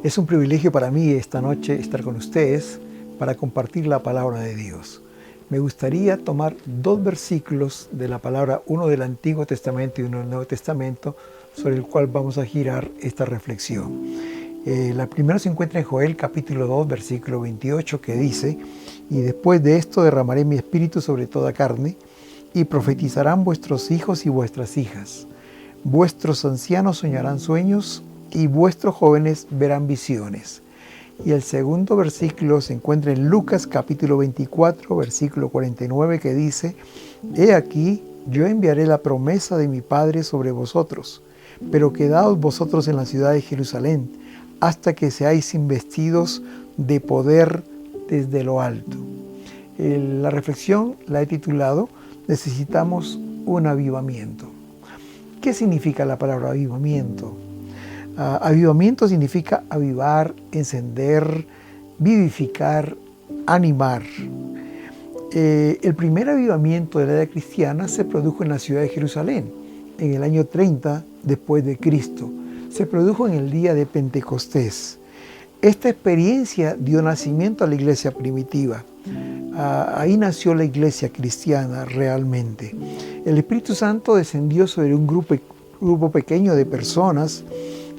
Es un privilegio para mí esta noche estar con ustedes para compartir la palabra de Dios. Me gustaría tomar dos versículos de la palabra, uno del Antiguo Testamento y uno del Nuevo Testamento, sobre el cual vamos a girar esta reflexión. La primera se encuentra en Joel capítulo 2, versículo 28, que dice: «Y después de esto derramaré mi espíritu sobre toda carne, y profetizarán vuestros hijos y vuestras hijas. Vuestros ancianos soñarán sueños, y vuestros jóvenes verán visiones». Y el segundo versículo se encuentra en Lucas capítulo 24, versículo 49, que dice: «He aquí, yo enviaré la promesa de mi Padre sobre vosotros, pero quedaos vosotros en la ciudad de Jerusalén, hasta que seáis investidos de poder desde lo alto». La reflexión la he titulado «Necesitamos un avivamiento». ¿Qué significa la palabra avivamiento? Avivamiento significa avivar, encender, vivificar, animar. El primer avivamiento de la era cristiana se produjo en la ciudad de Jerusalén, en el año 30 después de Cristo. Se produjo en el día de Pentecostés. Esta experiencia dio nacimiento a la iglesia primitiva. Ahí nació la iglesia cristiana realmente. El Espíritu Santo descendió sobre un grupo pequeño de personas,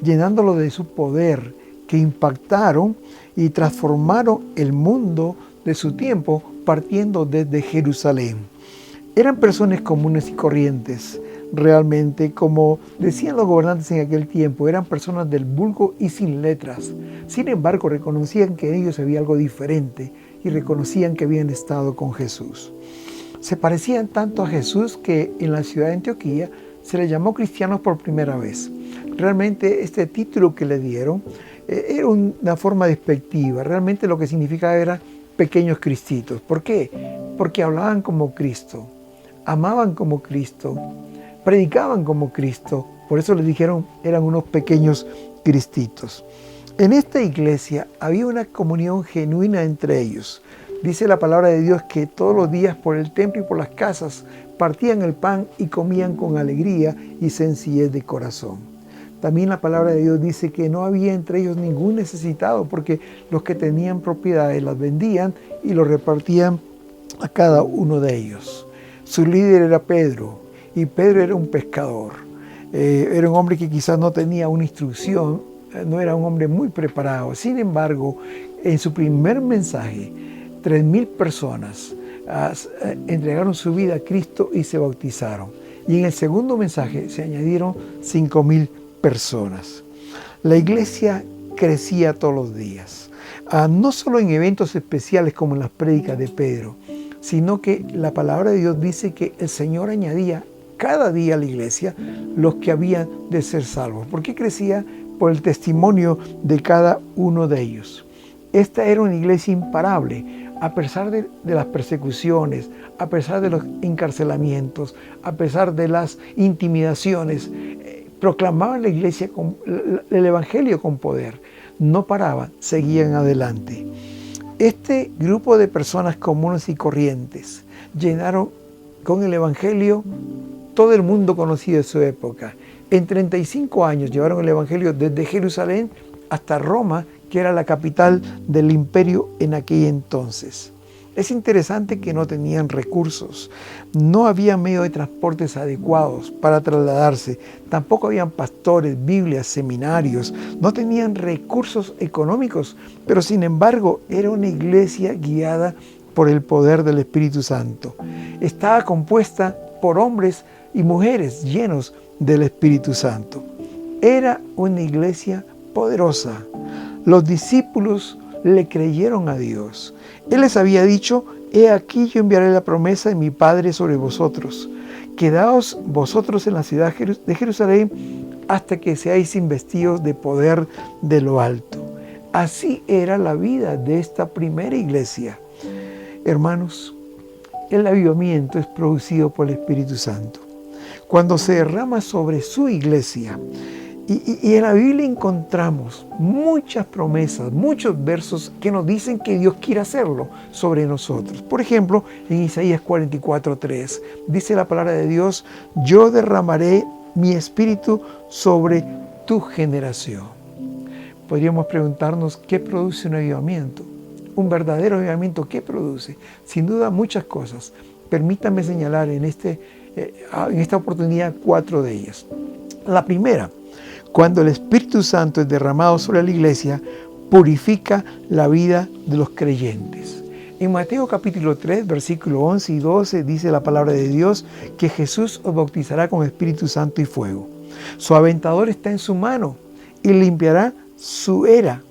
llenándolo de su poder, que impactaron y transformaron el mundo de su tiempo partiendo desde Jerusalén. Eran personas comunes y corrientes, realmente, como decían los gobernantes en aquel tiempo, eran personas del vulgo y sin letras. Sin embargo, reconocían que en ellos había algo diferente y reconocían que habían estado con Jesús. Se parecían tanto a Jesús que en la ciudad de Antioquía se les llamó cristianos por primera vez. Realmente este título que le dieron era una forma despectiva. Realmente lo que significaba era pequeños cristitos. ¿Por qué? Porque hablaban como Cristo, amaban como Cristo, predicaban como Cristo. Por eso les dijeron eran unos pequeños cristitos. En esta iglesia había una comunión genuina entre ellos. Dice la palabra de Dios que todos los días por el templo y por las casas partían el pan y comían con alegría y sencillez de corazón. También la palabra de Dios dice que no había entre ellos ningún necesitado, porque los que tenían propiedades las vendían y los repartían a cada uno de ellos. Su líder era Pedro, y Pedro era un pescador. Era un hombre que quizás no tenía una instrucción, no era un hombre muy preparado. Sin embargo, en su primer mensaje, 3,000 personas entregaron su vida a Cristo y se bautizaron. Y en el segundo mensaje se añadieron 5,000 personas. La iglesia crecía todos los días, no solo en eventos especiales como en las prédicas de Pedro, sino que la palabra de Dios dice que el Señor añadía cada día a la iglesia los que habían de ser salvos. ¿Por qué crecía? Por el testimonio de cada uno de ellos. Esta era una iglesia imparable, a pesar de las persecuciones, a pesar de los encarcelamientos, a pesar de las intimidaciones. Proclamaban la iglesia el evangelio con poder. No paraban, seguían adelante. Este grupo de personas comunes y corrientes llenaron con el evangelio todo el mundo conocido de su época. En 35 años llevaron el evangelio desde Jerusalén hasta Roma, que era la capital del imperio en aquel entonces. Es interesante que no tenían recursos, no había medios de transportes adecuados para trasladarse, tampoco habían pastores, Biblias, seminarios, no tenían recursos económicos, pero sin embargo era una iglesia guiada por el poder del Espíritu Santo. Estaba compuesta por hombres y mujeres llenos del Espíritu Santo. Era una iglesia poderosa. Los discípulos le creyeron a Dios. Él les había dicho: «He aquí yo enviaré la promesa de mi Padre sobre vosotros. Quedaos vosotros en la ciudad de Jerusalén hasta que seáis investidos de poder de lo alto». Así era la vida de esta primera iglesia. Hermanos, el avivamiento es producido por el Espíritu Santo. Cuando se derrama sobre su iglesia, y en la Biblia encontramos muchas promesas, muchos versos que nos dicen que Dios quiere hacerlo sobre nosotros. Por ejemplo, en Isaías 44:3 dice la palabra de Dios: «Yo derramaré mi espíritu sobre tu generación». podríamos preguntarnos qué produce un avivamiento. Un verdadero avivamiento, ¿qué produce? Sin duda muchas cosas. Permítame señalar en esta oportunidad 4 de ellas. La primera, cuando el Espíritu Santo es derramado sobre la iglesia, purifica la vida de los creyentes. En Mateo capítulo 3, versículos 11 y 12 dice la palabra de Dios que Jesús os bautizará con Espíritu Santo y fuego. Su aventador está en su mano y limpiará su era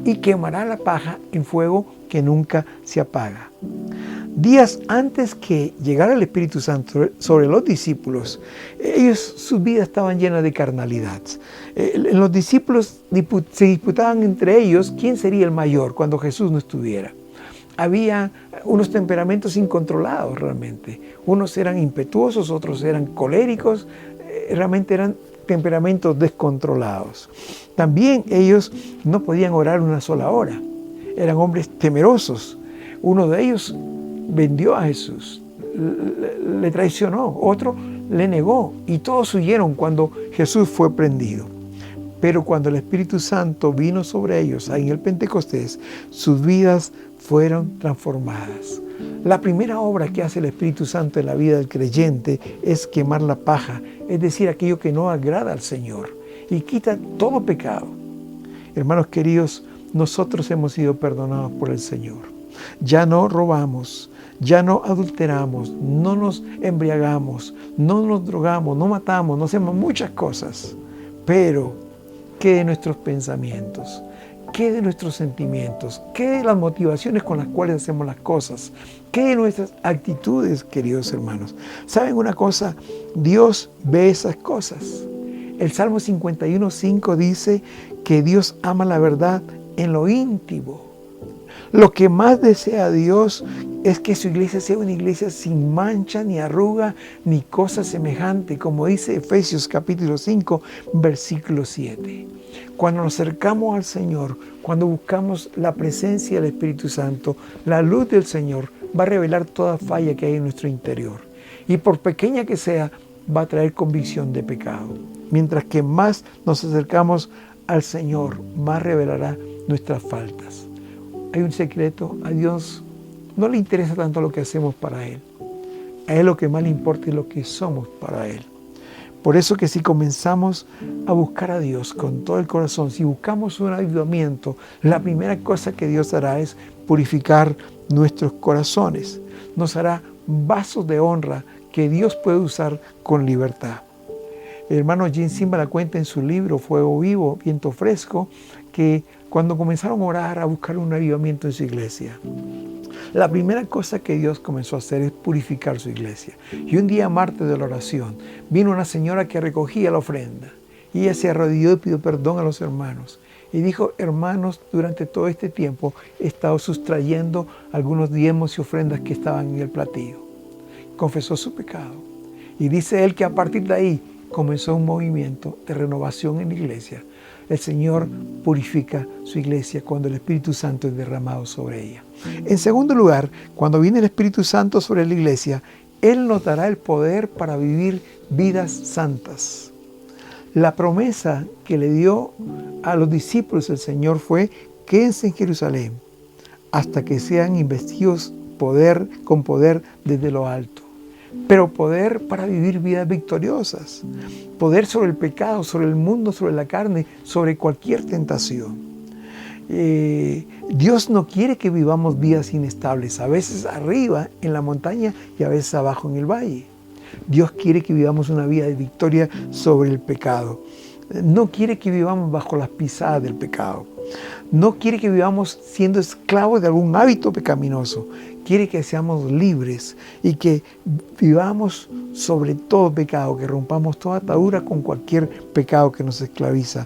y quemará la paja en fuego que nunca se apaga. Días antes que llegara el Espíritu Santo sobre los discípulos, sus vidas estaban llenas de carnalidad. Los discípulos se disputaban entre ellos quién sería el mayor cuando Jesús no estuviera. Había unos temperamentos incontrolados realmente. Unos eran impetuosos, otros eran coléricos, realmente eran temperamentos descontrolados. También ellos no podían orar una sola hora. Eran hombres temerosos. Uno de ellos vendió a Jesús, le traicionó, otro le negó y todos huyeron cuando Jesús fue prendido. Pero cuando el Espíritu Santo vino sobre ellos en el Pentecostés, sus vidas fueron transformadas. La primera obra que hace el Espíritu Santo en la vida del creyente es quemar la paja, es decir, aquello que no agrada al Señor, y quita todo pecado. Hermanos queridos, nosotros hemos sido perdonados por el Señor. Ya no robamos, ya no adulteramos, no nos embriagamos, no nos drogamos, no matamos, no hacemos muchas cosas. Pero, ¿qué de nuestros pensamientos? ¿Qué de nuestros sentimientos? ¿Qué de las motivaciones con las cuales hacemos las cosas? ¿Qué de nuestras actitudes, queridos hermanos? ¿Saben una cosa? Dios ve esas cosas. El Salmo 51:5 dice que Dios ama la verdad en lo íntimo. Lo que más desea Dios es que su iglesia sea una iglesia sin mancha, ni arruga, ni cosa semejante, como dice Efesios capítulo 5, versículo 7. Cuando nos acercamos al Señor, cuando buscamos la presencia del Espíritu Santo, la luz del Señor va a revelar toda falla que hay en nuestro interior. Y por pequeña que sea, va a traer convicción de pecado. Mientras que más nos acercamos al Señor, más revelará nuestras faltas. Hay un secreto: a Dios no le interesa tanto lo que hacemos para Él. A Él lo que más le importa es lo que somos para Él. Por eso que si comenzamos a buscar a Dios con todo el corazón, si buscamos un avivamiento, la primera cosa que Dios hará es purificar nuestros corazones. Nos hará vasos de honra que Dios puede usar con libertad. El hermano Jim Cymbala cuenta en su libro Fuego Vivo, Viento Fresco, que cuando comenzaron a orar, a buscar un avivamiento en su iglesia, la primera cosa que Dios comenzó a hacer es purificar su iglesia. Y un día, martes de la oración, vino una señora que recogía la ofrenda. Y ella se arrodilló y pidió perdón a los hermanos. Y dijo: hermanos, durante todo este tiempo he estado sustrayendo algunos diezmos y ofrendas que estaban en el platillo. Confesó su pecado. Y dice él que a partir de ahí comenzó un movimiento de renovación en la iglesia. El Señor purifica su iglesia cuando el Espíritu Santo es derramado sobre ella. En segundo lugar, cuando viene el Espíritu Santo sobre la iglesia, Él nos dará el poder para vivir vidas santas. La promesa que le dio a los discípulos el Señor fue: quédense en Jerusalén hasta que sean investidos con poder desde lo alto. Pero poder para vivir vidas victoriosas. Poder sobre el pecado, sobre el mundo, sobre la carne, sobre cualquier tentación. Dios no quiere que vivamos vidas inestables, a veces arriba en la montaña y a veces abajo en el valle. Dios quiere que vivamos una vida de victoria sobre el pecado. No quiere que vivamos bajo las pisadas del pecado. No quiere que vivamos siendo esclavos de algún hábito pecaminoso. Quiere que seamos libres y que vivamos sobre todo pecado, que rompamos toda atadura con cualquier pecado que nos esclaviza.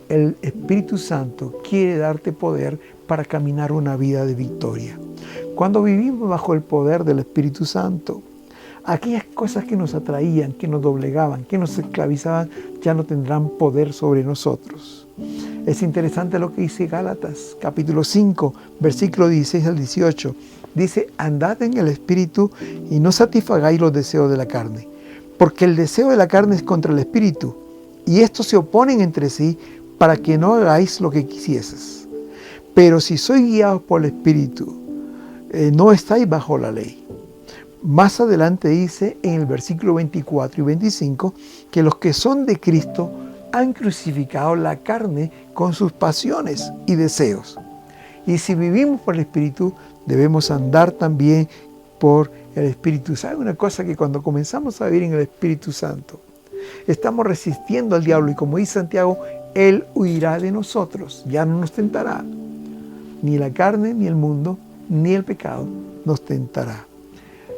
El Espíritu Santo quiere darte poder para caminar una vida de victoria. Cuando vivimos bajo el poder del Espíritu Santo, aquellas cosas que nos atraían, que nos doblegaban, que nos esclavizaban, ya no tendrán poder sobre nosotros. Es interesante lo que dice Gálatas, capítulo 5, versículo 16 al 18. Dice: andad en el Espíritu y no satisfagáis los deseos de la carne, porque el deseo de la carne es contra el Espíritu, y estos se oponen entre sí para que no hagáis lo que quisieses. Pero si sois guiados por el Espíritu, no estáis bajo la ley. Más adelante dice en el versículo 24 y 25 que los que son de Cristo han crucificado la carne con sus pasiones y deseos. Y si vivimos por el Espíritu, debemos andar también por el Espíritu. ¿Sabe una cosa? Que cuando comenzamos a vivir en el Espíritu Santo, estamos resistiendo al diablo y como dice Santiago, Él huirá de nosotros, ya no nos tentará. Ni la carne, ni el mundo, ni el pecado nos tentará.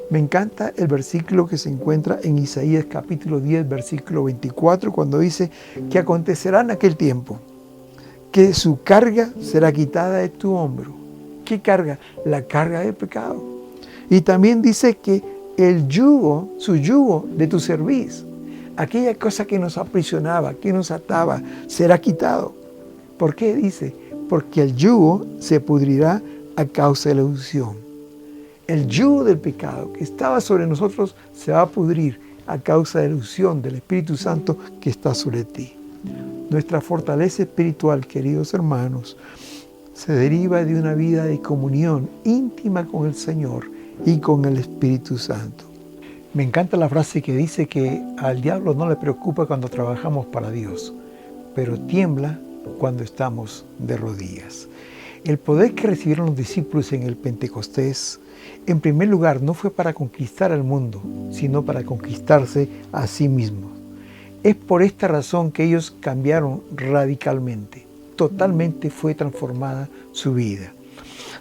Me encanta el versículo que se encuentra en Isaías capítulo 10, versículo 24, cuando dice que acontecerá en aquel tiempo que su carga será quitada de tu hombro. ¿Qué carga? La carga del pecado. Y también dice que el yugo, su yugo de tu cerviz, aquella cosa que nos aprisionaba, que nos ataba, será quitado. ¿Por qué? Dice, porque el yugo se pudrirá a causa de la unción. El yugo del pecado que estaba sobre nosotros se va a pudrir a causa de la unción del Espíritu Santo que está sobre ti. Nuestra fortaleza espiritual, queridos hermanos, se deriva de una vida de comunión íntima con el Señor y con el Espíritu Santo. Me encanta la frase que dice que al diablo no le preocupa cuando trabajamos para Dios, pero tiembla cuando estamos de rodillas. El poder que recibieron los discípulos en el Pentecostés, en primer lugar, no fue para conquistar al mundo, sino para conquistarse a sí mismos. Es por esta razón que ellos cambiaron radicalmente. Totalmente fue transformada su vida.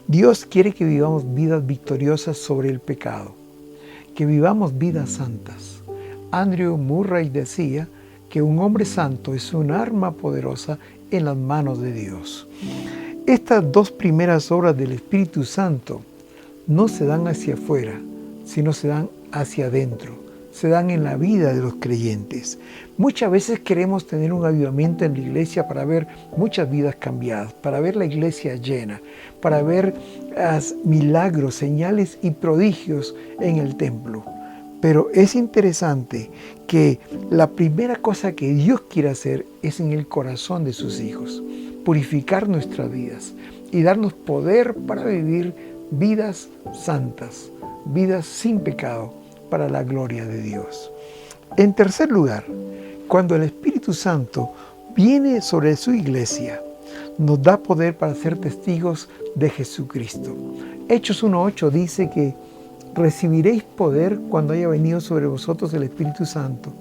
Dios quiere que vivamos vidas victoriosas sobre el pecado, que vivamos vidas santas. Andrew Murray decía que un hombre santo es un arma poderosa en las manos de Dios. Estas dos primeras obras del Espíritu Santo no se dan hacia afuera, sino se dan hacia adentro, se dan en la vida de los creyentes. Muchas veces queremos tener un avivamiento en la iglesia para ver muchas vidas cambiadas, para ver la iglesia llena, para ver milagros, señales y prodigios en el templo. Pero es interesante que la primera cosa que Dios quiere hacer es en el corazón de sus hijos, purificar nuestras vidas y darnos poder para vivir vidas santas, vidas sin pecado, para la gloria de Dios. En tercer lugar, cuando el Espíritu Santo viene sobre su iglesia, nos da poder para ser testigos de Jesucristo. Hechos 1:8 dice que recibiréis poder cuando haya venido sobre vosotros el Espíritu Santo,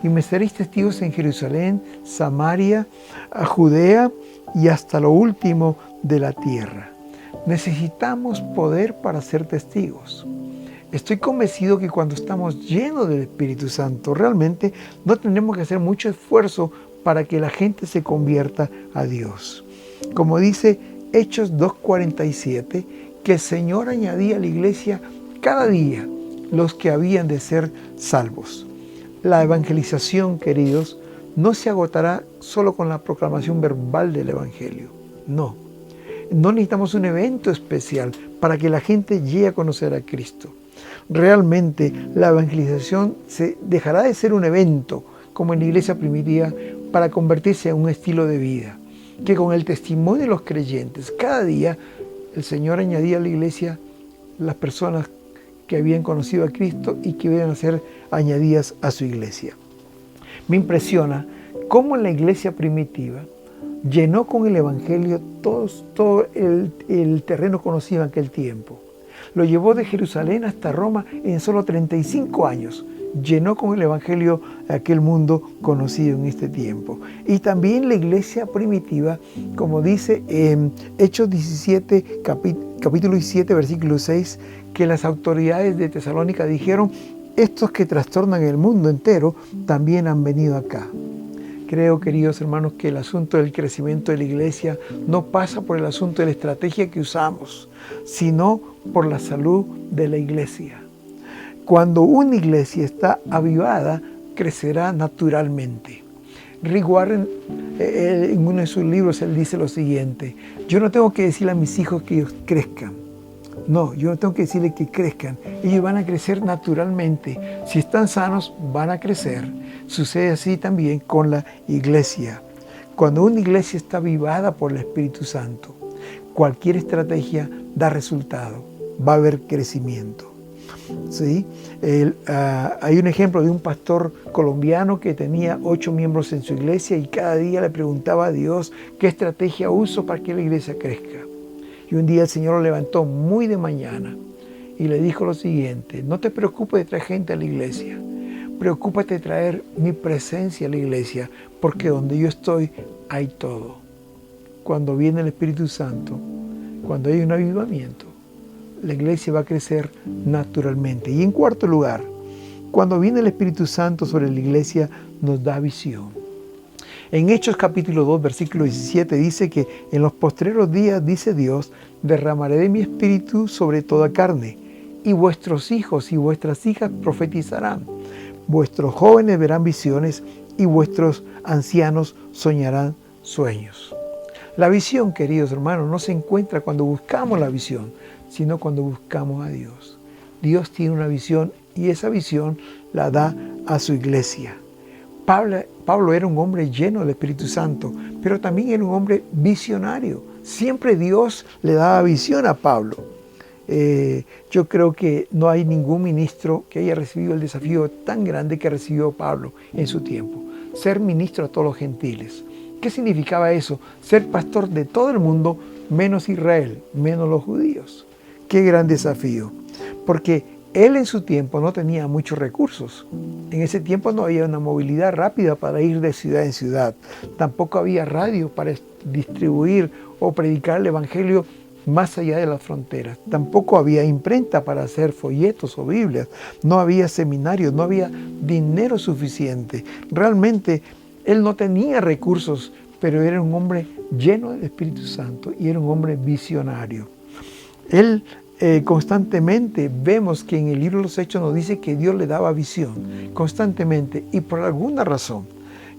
y me seréis testigos en Jerusalén, Samaria, a Judea y hasta lo último de la tierra. Necesitamos poder para ser testigos. Estoy convencido que cuando estamos llenos del Espíritu Santo, realmente no tenemos que hacer mucho esfuerzo para que la gente se convierta a Dios. Como dice Hechos 2:47, que el Señor añadía a la iglesia cada día los que habían de ser salvos. La evangelización, queridos, no se agotará solo con la proclamación verbal del Evangelio. No necesitamos un evento especial para que la gente llegue a conocer a Cristo. Realmente la evangelización se dejará de ser un evento como en la iglesia primitiva para convertirse en un estilo de vida, que con el testimonio de los creyentes cada día el Señor añadía a la iglesia las personas que habían conocido a Cristo y que iban a ser añadidas a su iglesia. Me impresiona cómo en la iglesia primitiva llenó con el Evangelio todo el terreno conocido en aquel tiempo. Lo llevó de Jerusalén hasta Roma en solo 35 años. Llenó con el Evangelio aquel mundo conocido en este tiempo. Y también la iglesia primitiva, como dice en Hechos 17, capítulo 17, versículo 6, que las autoridades de Tesalónica dijeron: estos que trastornan el mundo entero también han venido acá. Creo, queridos hermanos, que el asunto del crecimiento de la iglesia no pasa por el asunto de la estrategia que usamos, sino por la salud de la iglesia. Cuando una iglesia está avivada, crecerá naturalmente. Rick Warren, en uno de sus libros, él dice lo siguiente: yo no tengo que decirle a mis hijos que ellos crezcan. No, yo no tengo que decirles que crezcan. Ellos van a crecer naturalmente. Si están sanos, van a crecer. Sucede así también con la iglesia. Cuando una iglesia está avivada por el Espíritu Santo, cualquier estrategia da resultado, va a haber crecimiento. ¿Sí? Hay un ejemplo de un pastor colombiano que tenía 8 miembros en su iglesia y cada día le preguntaba a Dios qué estrategia uso para que la iglesia crezca. Y un día el Señor lo levantó muy de mañana y le dijo lo siguiente: no te preocupes de traer gente a la iglesia, preocúpate de traer mi presencia a la iglesia, porque donde yo estoy hay todo. Cuando viene el Espíritu Santo, cuando hay un avivamiento, la iglesia va a crecer naturalmente. Y en cuarto lugar, cuando viene el Espíritu Santo sobre la iglesia, nos da visión. En Hechos capítulo 2, versículo 17 dice que en los postreros días, dice Dios, derramaré de mi espíritu sobre toda carne, y vuestros hijos y vuestras hijas profetizarán, vuestros jóvenes verán visiones, y vuestros ancianos soñarán sueños. La visión, queridos hermanos, no se encuentra cuando buscamos la visión, sino cuando buscamos a Dios. Dios tiene una visión y esa visión la da a su iglesia. Pablo era un hombre lleno del Espíritu Santo, pero también era un hombre visionario. Siempre Dios le daba visión a Pablo. Yo creo que no hay ningún ministro que haya recibido el desafío tan grande que recibió Pablo en su tiempo. Ser ministro a todos los gentiles. ¿Qué significaba eso? Ser pastor de todo el mundo, menos Israel, menos los judíos. ¡Qué gran desafío! Porque él en su tiempo no tenía muchos recursos. En ese tiempo no había una movilidad rápida para ir de ciudad en ciudad. Tampoco había radio para distribuir o predicar el Evangelio más allá de las fronteras. Tampoco había imprenta para hacer folletos o Biblias. No había seminarios, no había dinero suficiente. Realmente él no tenía recursos, pero era un hombre lleno del Espíritu Santo y era un hombre visionario. Él constantemente vemos que en el libro de los Hechos nos dice que Dios le daba visión constantemente y por alguna razón.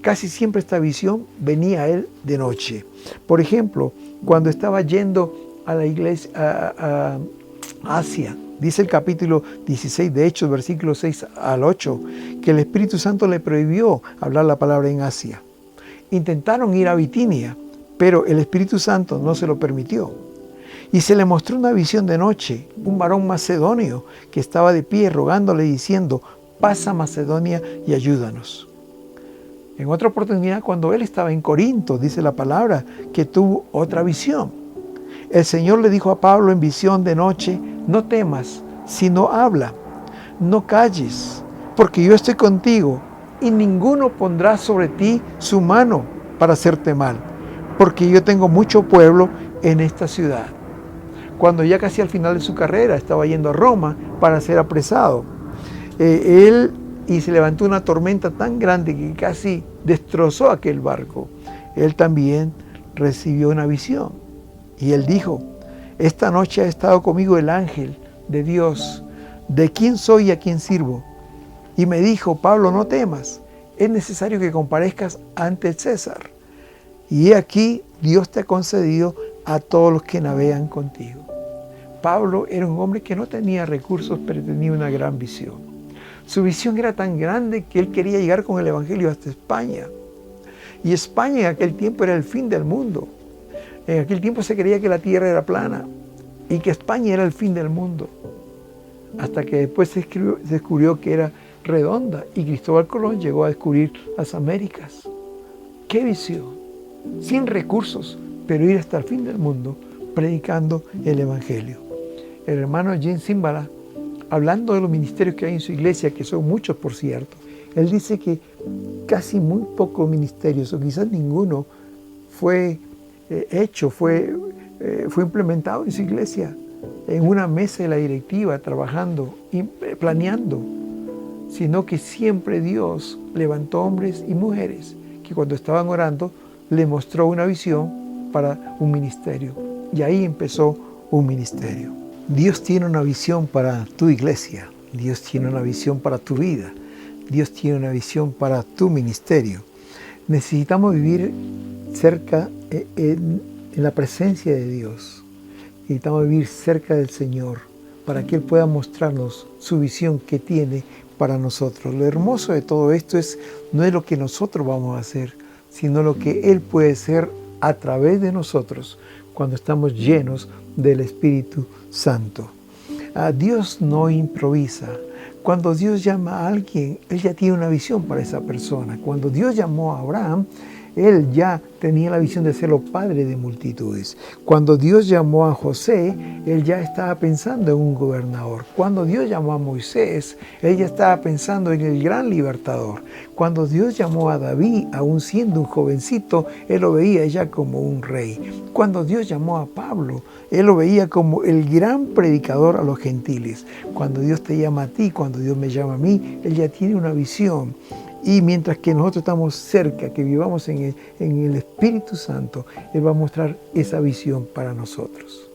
Casi siempre esta visión venía a él de noche. Por ejemplo, cuando estaba yendo a la iglesia, a Asia, dice el capítulo 16 de Hechos, versículos 6 al 8, que el Espíritu Santo le prohibió hablar la palabra en Asia. Intentaron ir a Bitinia, pero el Espíritu Santo no se lo permitió. Y se le mostró una visión de noche, un varón macedonio que estaba de pie rogándole diciendo: pasa a Macedonia y ayúdanos. En otra oportunidad, cuando él estaba en Corinto, dice la palabra, que tuvo otra visión. El Señor le dijo a Pablo en visión de noche: no temas, sino habla, no calles, porque yo estoy contigo, y ninguno pondrá sobre ti su mano para hacerte mal, porque yo tengo mucho pueblo en esta ciudad. Cuando ya casi al final de su carrera estaba yendo a Roma para ser apresado, y se levantó una tormenta tan grande que casi destrozó aquel barco. Él también recibió una visión y él dijo: esta noche ha estado conmigo el ángel de Dios, de quién soy y a quién sirvo. Y me dijo: Pablo, no temas, es necesario que comparezcas ante el César. Y he aquí, Dios te ha concedido a todos los que navegan contigo. Pablo era un hombre que no tenía recursos, pero tenía una gran visión. Su visión era tan grande que él quería llegar con el Evangelio hasta España. Y España en aquel tiempo era el fin del mundo. En aquel tiempo se creía que la tierra era plana y que España era el fin del mundo. Hasta que después se descubrió que era redonda y Cristóbal Colón llegó a descubrir las Américas. ¡Qué visión! Sin recursos, pero ir hasta el fin del mundo predicando el Evangelio. El hermano Jim Cymbala, hablando de los ministerios que hay en su iglesia, que son muchos por cierto, él dice que casi muy pocos ministerios, o quizás ninguno, fue implementado en su iglesia, en una mesa de la directiva, trabajando y planeando, sino que siempre Dios levantó hombres y mujeres que cuando estaban orando le mostró una visión para un ministerio. Y ahí empezó un ministerio. Dios tiene una visión para tu iglesia, Dios tiene una visión para tu vida, Dios tiene una visión para tu ministerio. Necesitamos vivir cerca en la presencia de Dios. Necesitamos vivir cerca del Señor para que Él pueda mostrarnos su visión que tiene para nosotros. Lo hermoso de todo esto no es lo que nosotros vamos a hacer, sino lo que Él puede ser a través de nosotros cuando estamos llenos del Espíritu Santo. Dios no improvisa. Cuando Dios llama a alguien, Él ya tiene una visión para esa persona. Cuando Dios llamó a Abraham, Él ya tenía la visión de serlo padre de multitudes. Cuando Dios llamó a José, Él ya estaba pensando en un gobernador. Cuando Dios llamó a Moisés, Él ya estaba pensando en el gran libertador. Cuando Dios llamó a David, aún siendo un jovencito, Él lo veía ya como un rey. Cuando Dios llamó a Pablo, Él lo veía como el gran predicador a los gentiles. Cuando Dios te llama a ti, cuando Dios me llama a mí, Él ya tiene una visión. Y mientras que nosotros estamos cerca, que vivamos en el Espíritu Santo, Él va a mostrar esa visión para nosotros.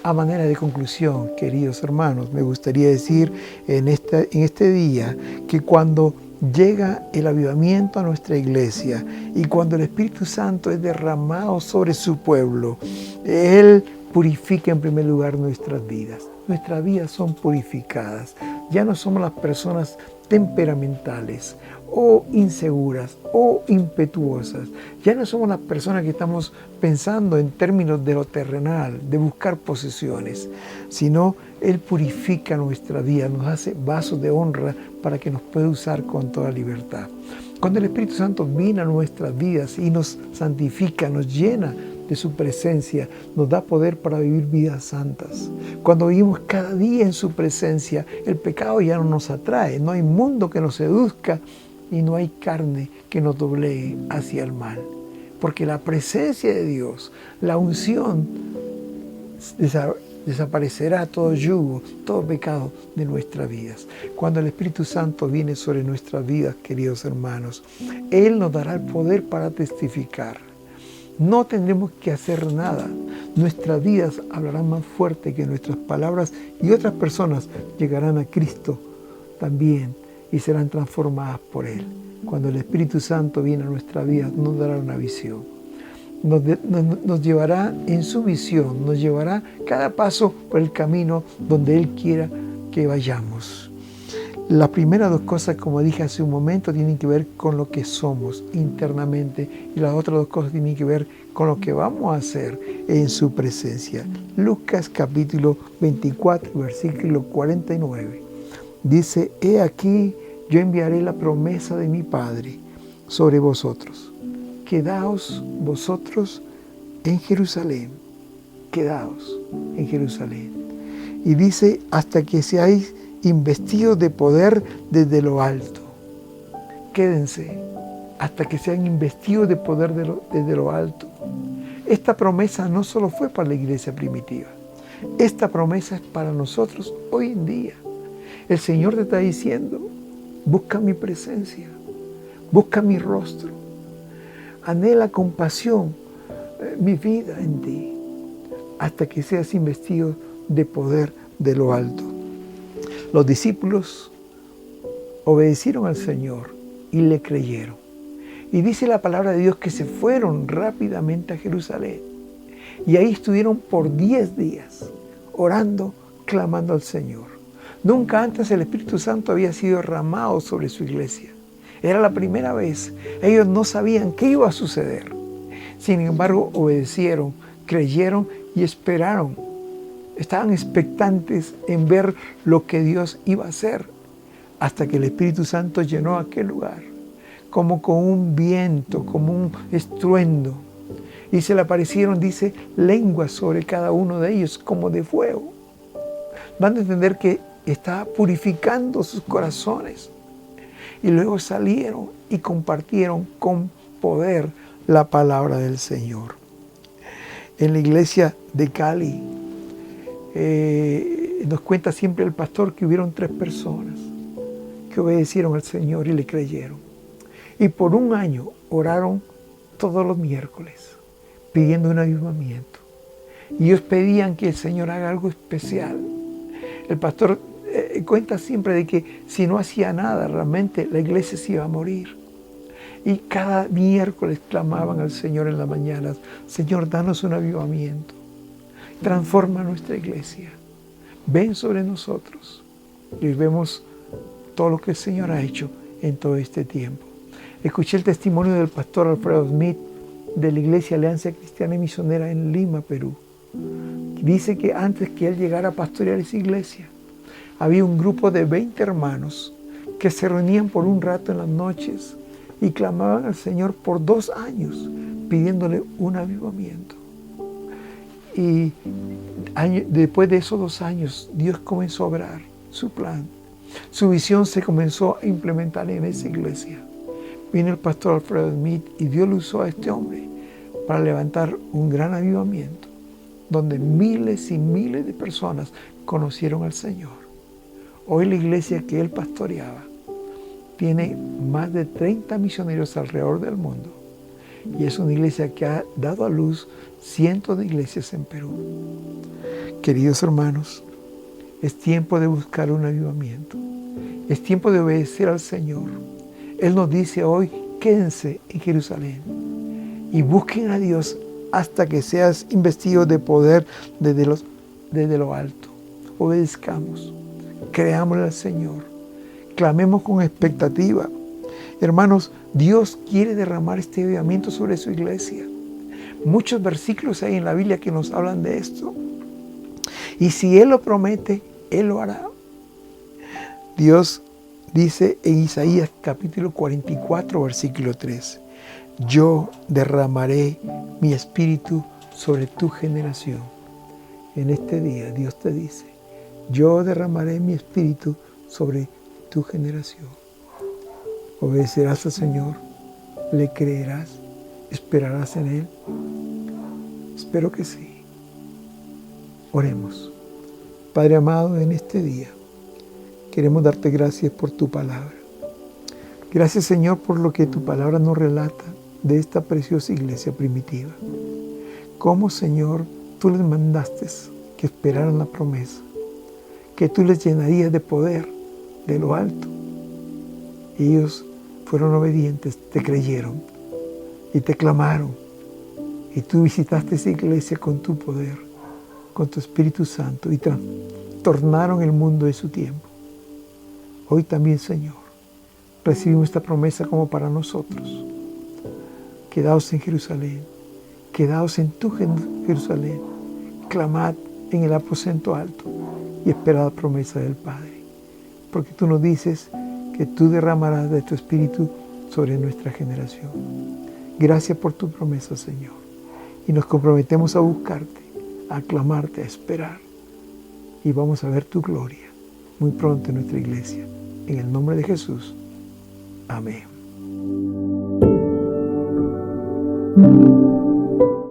A manera de conclusión, queridos hermanos, me gustaría decir en este día que cuando llega el avivamiento a nuestra iglesia y cuando el Espíritu Santo es derramado sobre su pueblo, Él purifica en primer lugar nuestras vidas. Nuestras vidas son purificadas. Ya no somos las personas temperamentales o inseguras o impetuosas. Ya no somos las personas que estamos pensando en términos de lo terrenal, de buscar posesiones, sino Él purifica nuestra vida, nos hace vasos de honra para que nos pueda usar con toda libertad. Cuando el Espíritu Santo viene a nuestras vidas y nos santifica, nos llena de su presencia, nos da poder para vivir vidas santas. Cuando vivimos cada día en su presencia, el pecado ya no nos atrae, no hay mundo que nos seduzca y no hay carne que nos doblegue hacia el mal. Porque la presencia de Dios, la unción, desaparecerá todo yugo, todo pecado de nuestras vidas. Cuando el Espíritu Santo viene sobre nuestras vidas, queridos hermanos, Él nos dará el poder para testificar. No tendremos que hacer nada. Nuestras vidas hablarán más fuerte que nuestras palabras y otras personas llegarán a Cristo también y serán transformadas por Él. Cuando el Espíritu Santo viene a nuestra vida, nos dará una visión. Nos llevará en su visión, nos llevará cada paso por el camino donde Él quiera que vayamos. Las primeras dos cosas, como dije hace un momento, tienen que ver con lo que somos internamente y las otras dos cosas tienen que ver con lo que vamos a hacer en su presencia. Lucas capítulo 24, versículo 49. Dice, he aquí, yo enviaré la promesa de mi Padre sobre vosotros. Quedaos vosotros en Jerusalén. Quedaos en Jerusalén. Y dice, hasta que seáis investidos de poder desde lo alto. Quédense hasta que sean investidos de poder desde lo alto. Esta promesa no solo fue para la iglesia primitiva. Esta promesa es para nosotros hoy en día. El Señor te está diciendo, busca mi presencia, busca mi rostro, anhela con pasión mi vida en ti, hasta que seas investido de poder de lo alto. Los discípulos obedecieron al Señor y le creyeron. Y dice la palabra de Dios que se fueron rápidamente a Jerusalén. Y ahí estuvieron por 10 días, orando, clamando al Señor. Nunca antes el Espíritu Santo había sido derramado sobre su iglesia. Era la primera vez. Ellos no sabían qué iba a suceder. Sin embargo, obedecieron, creyeron y esperaron. Estaban expectantes en ver lo que Dios iba a hacer, hasta que el Espíritu Santo llenó aquel lugar, como con un viento, como un estruendo. Y se le aparecieron, dice, lenguas sobre cada uno de ellos, como de fuego. Van a entender que estaba purificando sus corazones. Y luego salieron y compartieron con poder la palabra del Señor. En la iglesia de Cali, nos cuenta siempre el pastor que hubieron 3 personas que obedecieron al Señor y le creyeron. Y por 1 año oraron todos los miércoles pidiendo un avivamiento. Y ellos pedían que el Señor haga algo especial. El pastor cuenta siempre de que si no hacía nada, realmente la iglesia se iba a morir. Y cada miércoles clamaban al Señor en las mañanas, Señor, danos un avivamiento. Transforma nuestra iglesia. Ven sobre nosotros. Y vemos todo lo que el Señor ha hecho en todo este tiempo. Escuché el testimonio del pastor Alfredo Smith de la Iglesia Alianza Cristiana y Misionera en Lima, Perú. Dice que antes que él llegara a pastorear esa iglesia, había un grupo de 20 hermanos que se reunían por un rato en las noches y clamaban al Señor por 2 años, pidiéndole un avivamiento. Y después de esos 2 años, Dios comenzó a obrar su plan. Su visión se comenzó a implementar en esa iglesia. Vino el pastor Alfredo Smith y Dios lo usó a este hombre para levantar un gran avivamiento, donde miles y miles de personas conocieron al Señor. Hoy la iglesia que él pastoreaba tiene más de 30 misioneros alrededor del mundo y es una iglesia que ha dado a luz cientos de iglesias en Perú. Queridos hermanos, es tiempo de buscar un avivamiento. Es tiempo de obedecer al Señor. Él nos dice hoy, quédense en Jerusalén y busquen a Dios hasta que seas investido de poder desde lo alto. Obedezcamos, creámosle al Señor, clamemos con expectativa. Hermanos, Dios quiere derramar este avivamiento sobre su iglesia. Muchos versículos hay en la Biblia que nos hablan de esto. Y si Él lo promete, Él lo hará. Dios dice en Isaías capítulo 44, versículo 3, yo derramaré mi espíritu sobre tu generación. En este día Dios te dice, yo derramaré mi espíritu sobre tu generación. Obedecerás al Señor, le creerás, esperarás en Él. Espero que sí. Oremos. Padre amado, en este día queremos darte gracias por tu palabra. Gracias, Señor, por lo que tu palabra nos relata de esta preciosa iglesia primitiva. Cómo, Señor, tú les mandaste que esperaran la promesa, que tú les llenarías de poder de lo alto. Ellos fueron obedientes, te creyeron y te clamaron. Y tú visitaste esa iglesia con tu poder, con tu Espíritu Santo y trastornaron el mundo de su tiempo. Hoy también, Señor, recibimos esta promesa como para nosotros. Quedaos en Jerusalén, quedaos en tu Jerusalén, clamad en el aposento alto y esperad la promesa del Padre. Porque tú nos dices que tú derramarás de tu Espíritu sobre nuestra generación. Gracias por tu promesa, Señor. Y nos comprometemos a buscarte, a clamarte, a esperar. Y vamos a ver tu gloria muy pronto en nuestra iglesia. En el nombre de Jesús. Amén.